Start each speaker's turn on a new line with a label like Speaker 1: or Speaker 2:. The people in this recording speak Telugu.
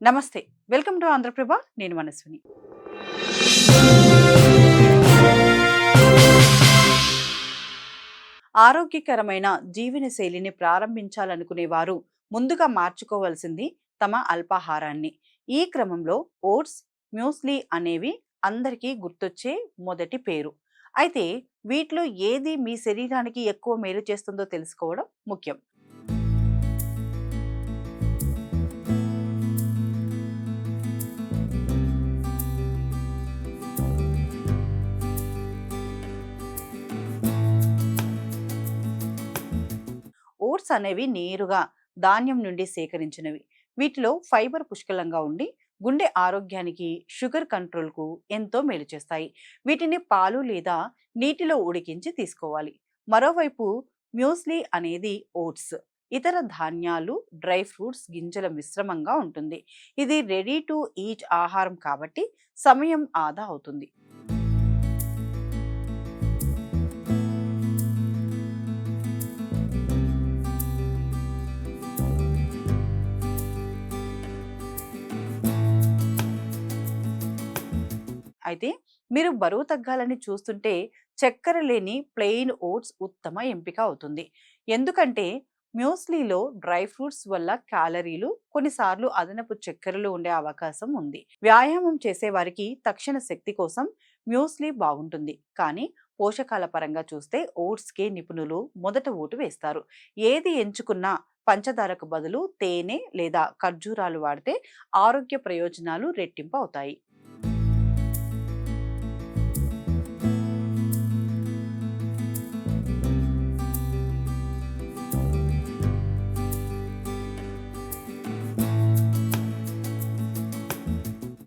Speaker 1: నమస్తే. Welcome to Andhra Prabha. నేను మనస్విని. ఆరోగ్యకరమైన జీవన శైలిని ప్రారంభించాలనుకునే వారు ముందుగా మార్చుకోవాల్సింది తమ అల్పాహారాన్ని. ఈ క్రమంలో ఓట్స్, మ్యూస్లీ అనేవి అందరికీ గుర్తొచ్చే మొదటి పేరు. అయితే వీటిలో ఏది మీ శరీరానికి ఎక్కువ మేలు చేస్తుందో తెలుసుకోవడం ముఖ్యం. ఓట్స్ అనేవి నేరుగా ధాన్యం నుండి సేకరించినవి. వీటిలో ఫైబర్ పుష్కలంగా ఉండి గుండె ఆరోగ్యానికి, షుగర్ కంట్రోల్కు ఎంతో మేలు చేస్తాయి. వీటిని పాలు లేదా నీటిలో ఉడికించి తీసుకోవాలి. మరోవైపు మ్యూస్లీ అనేది ఓట్స్, ఇతర ధాన్యాలు, డ్రై ఫ్రూట్స్ గింజల మిశ్రమంగా ఉంటుంది. ఇది రెడీ టు ఈట్ ఆహారం కాబట్టి సమయం ఆదా అవుతుంది. అయితే మీరు బరువు తగ్గాలని చూస్తుంటే చక్కెర లేని ప్లెయిన్ ఓట్స్ ఉత్తమ ఎంపిక అవుతుంది. ఎందుకంటే మ్యూస్లీలో డ్రై ఫ్రూట్స్ వల్ల క్యాలరీలు, కొన్నిసార్లు అదనపు చక్కెరలు ఉండే అవకాశం ఉంది. వ్యాయామం చేసేవారికి తక్షణ శక్తి కోసం మ్యూస్లీ బాగుంటుంది, కానీ పోషకాల పరంగా చూస్తే ఓట్స్కే నిపుణులు మొదట ఓటు వేస్తారు. ఏది ఎంచుకున్నా పంచదారకు బదులు తేనె లేదా ఖర్జూరాలు వాడితే ఆరోగ్య ప్రయోజనాలు రెట్టింపు అవుతాయి.